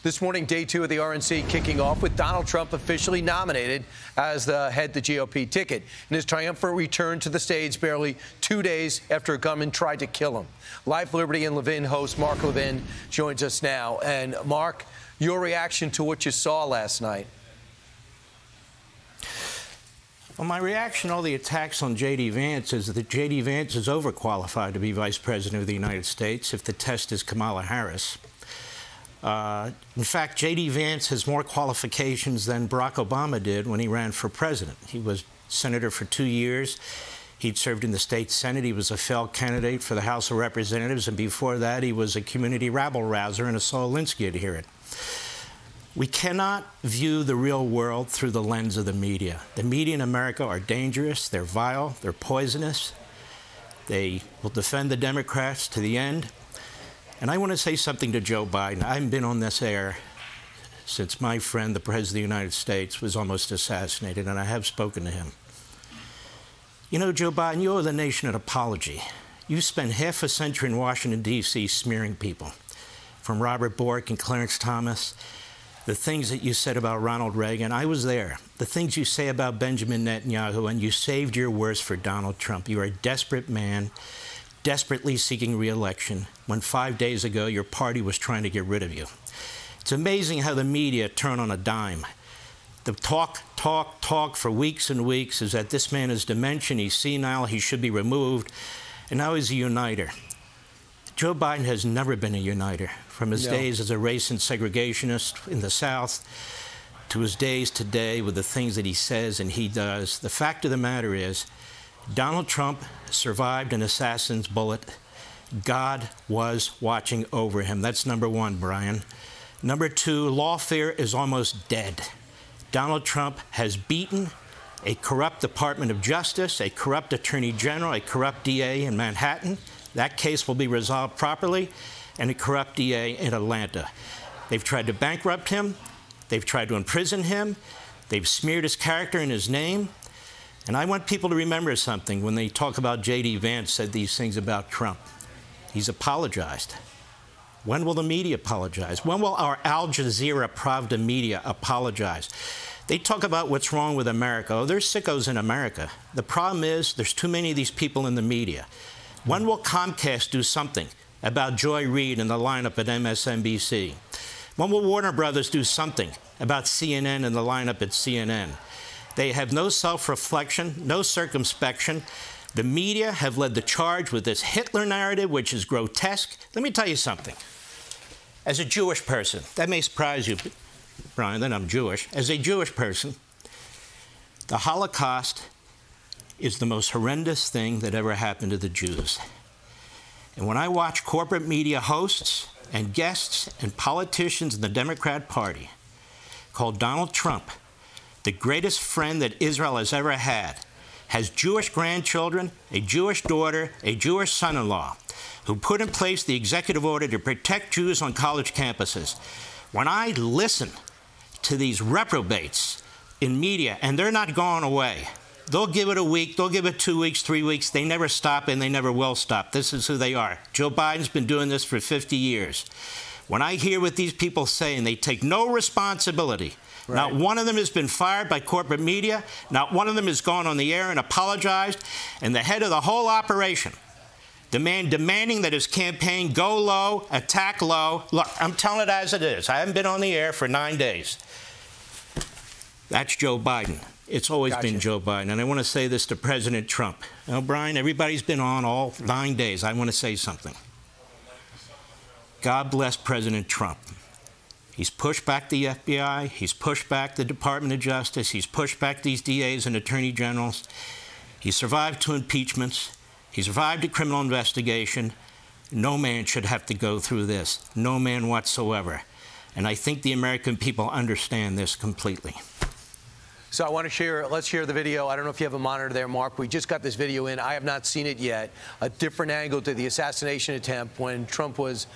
This morning, day 2 of the RNC kicking off with Donald Trump officially nominated as the head of the GOP ticket in his triumphant return to the stage barely 2 days after a gunman tried to kill him. Life, Liberty, and Levin host Mark Levin joins us now. And Mark, your reaction to what you saw last night? Well, my reaction to all the attacks on J.D. Vance is that J.D. Vance is overqualified to be Vice President of the United States if the test is Kamala Harris. In fact, J.D. Vance has more qualifications than Barack Obama did when he ran for president. He was senator for 2 years. He'd served in the state Senate. He was a failed candidate for the House of Representatives. And before that, he was a community rabble-rouser in a Saul Alinsky adherent. We cannot view the real world through the lens of the media. The media in America are dangerous, they're vile, they're poisonous. They will defend the Democrats to the end. And I want to say something to Joe Biden. I haven't been on this air since my friend, the President of the United States, was almost assassinated, and I have spoken to him. You know, Joe Biden, you owe the nation an apology. You spent half a century in Washington, D.C. smearing people, from Robert Bork and Clarence Thomas. The things that you said about Ronald Reagan, I was there. The things you say about Benjamin Netanyahu, and you saved your worst for Donald Trump. You are a desperate man, desperately seeking re-election, when 5 days ago your party was trying to get rid of you. It's amazing how the media turn on a dime. The talk for weeks and weeks is that this man is dementia, he's senile, he should be removed, and now he's a uniter. Joe Biden has never been a uniter, from his days as a race and segregationist in the South to his days today with the things that he says and he does. The fact of the matter is, Donald Trump survived an assassin's bullet. God was watching over him. That's number one, Brian. Number two, lawfare is almost dead. Donald Trump has beaten a corrupt Department of Justice, a corrupt Attorney General, a corrupt DA in Manhattan. That case will be resolved properly, and a corrupt DA in Atlanta. They've tried to bankrupt him. They've tried to imprison him. They've smeared his character and his name. And I want people to remember something when they talk about J.D. Vance said these things about Trump. He's apologized. When will the media apologize? When will our Al Jazeera Pravda media apologize? They talk about what's wrong with America. Oh, there's sickos in America. The problem is there's too many of these people in the media. When will Comcast do something about Joy Reid and the lineup at MSNBC? When will Warner Brothers do something about CNN and the lineup at CNN? They have no self-reflection, no circumspection. The media have led the charge with this Hitler narrative, which is grotesque. Let me tell you something. As a Jewish person, that may surprise you, Brian, that I'm Jewish. As a Jewish person, the Holocaust is the most horrendous thing that ever happened to the Jews. And when I watch corporate media hosts and guests and politicians in the Democrat Party call Donald Trump the greatest friend that Israel has ever had, has Jewish grandchildren, a Jewish daughter, a Jewish son-in-law, who put in place the executive order to protect Jews on college campuses. When I listen to these reprobates in media, and they're not going away, they'll give it a week, they'll give it 2 weeks, 3 weeks. They never stop, and they never will stop. This is who they are. Joe Biden's been doing this for 50 years. When I hear what these people say, and they take no responsibility, right. Not one of them has been fired by corporate media. Not one of them has gone on the air and apologized. And the head of the whole operation, the man demanding that his campaign go low, attack low. Look, I'm telling it as it is. I haven't been on the air for 9 days. That's Joe Biden. It's always been Joe Biden. And I want to say this to President Trump. Now, Brian, everybody's been on all 9 days. I want to say something. God bless President Trump. He's pushed back the FBI. He's pushed back the Department of Justice. He's pushed back these DAs and attorney generals. He survived 2 impeachments. He survived a criminal investigation. No man should have to go through this. No man whatsoever. And I think the American people understand this completely. So I want to share, let's share the video. I don't know if you have a monitor there, Mark. We just got this video in. I have not seen it yet. A different angle to the assassination attempt when Trump was,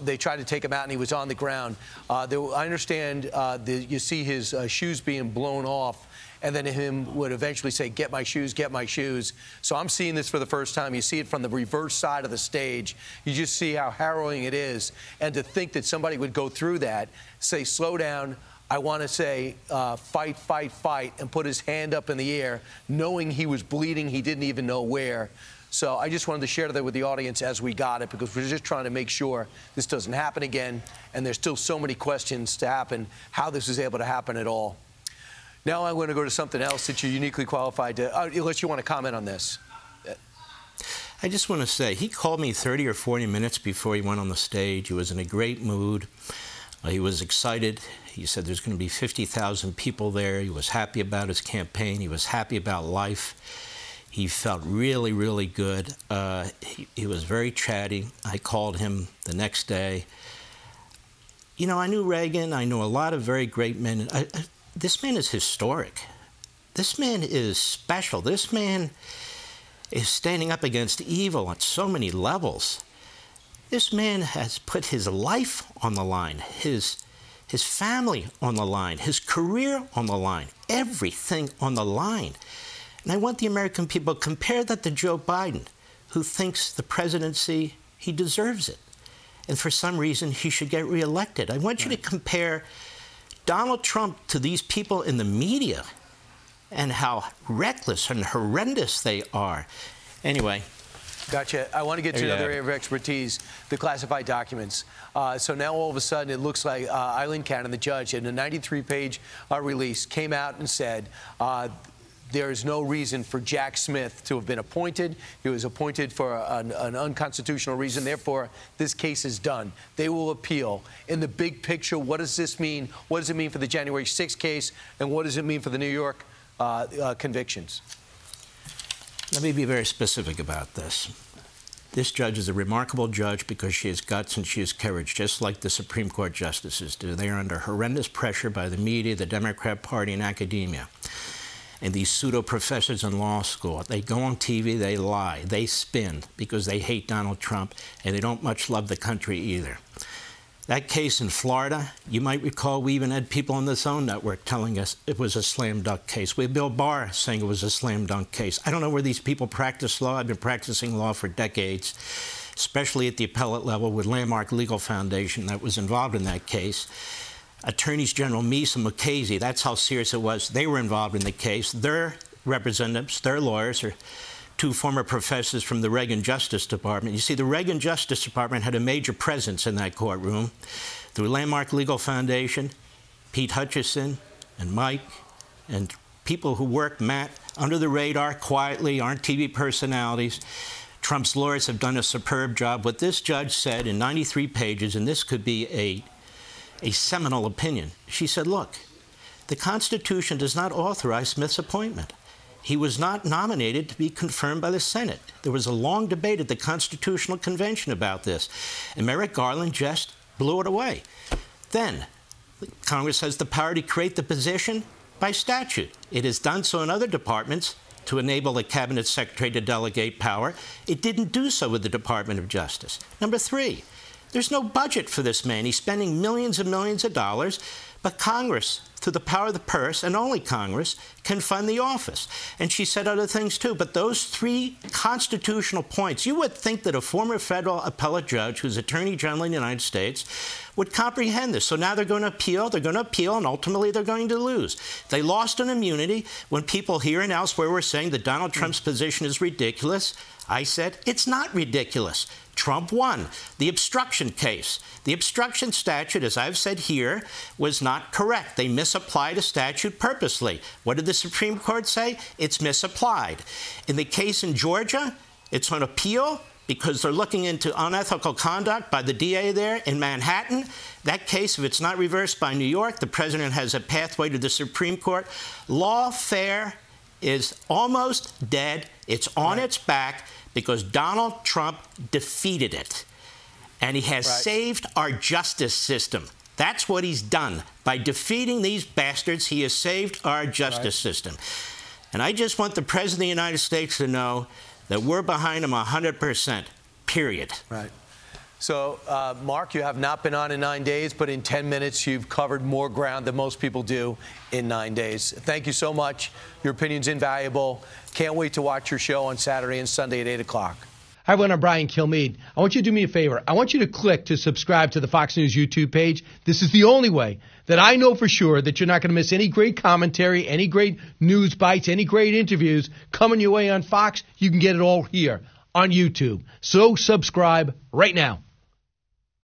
they tried to take him out and he was on the ground. I understand you see his shoes being blown off, and then him would eventually say, "Get my shoes, get my shoes." So I'm seeing this for the first time. You see it from the reverse side of the stage. You just see how harrowing it is. And to think that somebody would go through that, say, "Slow down. I want to say fight, fight, fight," and put his hand up in the air, knowing he was bleeding. He didn't even know where. So I just wanted to share that with the audience as we got it, because we're just trying to make sure this doesn't happen again. And there's still so many questions to happen, how this is able to happen at all. Now I'm going to go to something else that you're uniquely qualified to, unless you want to comment on this. I just want to say, he called me 30 or 40 minutes before he went on the stage. He was in a great mood. He was excited. He said there's going to be 50,000 people there. He was happy about his campaign. He was happy about life. He felt really, really good. He was very chatty. I called him the next day. You know, I knew Reagan. I know a lot of very great men. This man is historic. This man is special. This man is standing up against evil on so many levels. This man has put his life on the line, his family on the line, his career on the line, everything on the line. And I want the American people to compare that to Joe Biden, who thinks the presidency, he deserves it. And for some reason, he should get reelected. I want you to compare Donald Trump to these people in the media and how reckless and horrendous they are. Anyway. Gotcha. I want to get to another area of expertise, the classified documents. So now all of a sudden it looks like Eileen Cannon, the judge, in a 93-page release, came out and said there is no reason for Jack Smith to have been appointed. He was appointed for an unconstitutional reason. Therefore, this case is done. They will appeal. In the big picture, what does this mean? What does it mean for the January 6th case? And what does it mean for the New York convictions? Let me be very specific about this. This judge is a remarkable judge because she has guts and she has courage, just like the Supreme Court justices do. They are under horrendous pressure by the media, the Democrat Party, and academia. And these pseudo-professors in law school, they go on TV, they lie, they spin because they hate Donald Trump, and they don't much love the country either. That case in Florida, you might recall we even had people on this own network telling us it was a slam dunk case. We had Bill Barr saying it was a slam dunk case. I don't know where these people practice law. I've been practicing law for decades, especially at the appellate level with Landmark Legal Foundation that was involved in that case. Attorneys General Meese and Mukasey, that's how serious it was. They were involved in the case. Their representatives, their lawyers, are two former professors from the Reagan Justice Department. You see, the Reagan Justice Department had a major presence in that courtroom. Through Landmark Legal Foundation, Pete Hutchison and Mike and people who work, Matt, under the radar, quietly, aren't TV personalities. Trump's lawyers have done a superb job. What this judge said in 93 pages, and this could be a seminal opinion, she said, look, the Constitution does not authorize Smith's appointment. He was not nominated to be confirmed by the Senate. There was a long debate at the Constitutional Convention about this, and Merrick Garland just blew it away. Then, Congress has the power to create the position by statute. It has done so in other departments to enable the Cabinet Secretary to delegate power. It didn't do so with the Department of Justice. Number three, there's no budget for this man. He's spending millions and millions of dollars, but Congress, through the power of the purse, and only Congress, can fund the office. And she said other things, too. But those three constitutional points, you would think that a former federal appellate judge who's Attorney General in the United States would comprehend this. So now they're going to appeal, and ultimately they're going to lose. They lost on immunity. When people here and elsewhere were saying that Donald Trump's position is ridiculous, I said, it's not ridiculous. Trump won. The obstruction case. The obstruction statute, as I've said here, was not correct. They misapplied a statute purposely. What did the Supreme Court say? It's misapplied. In the case in Georgia, it's on appeal because they're looking into unethical conduct by the DA there in Manhattan. That case, if it's not reversed by New York, the president has a pathway to the Supreme Court. Lawfare is almost dead. It's on its back because Donald Trump defeated it. And he has saved our justice system. That's what he's done. By defeating these bastards, he has saved our justice system. And I just want the President of the United States to know that we're behind him 100%, period. Right. So, Mark, you have not been on in 9 days, but in 10 minutes, you've covered more ground than most people do in 9 days. Thank you so much. Your opinion's invaluable. Can't wait to watch your show on Saturday and Sunday at 8 o'clock. Hi, everyone. I'm Brian Kilmeade. I want you to do me a favor. I want you to click to subscribe to the Fox News YouTube page. This is the only way that I know for sure that you're not going to miss any great commentary, any great news bites, any great interviews coming your way on Fox. You can get it all here on YouTube. So subscribe right now.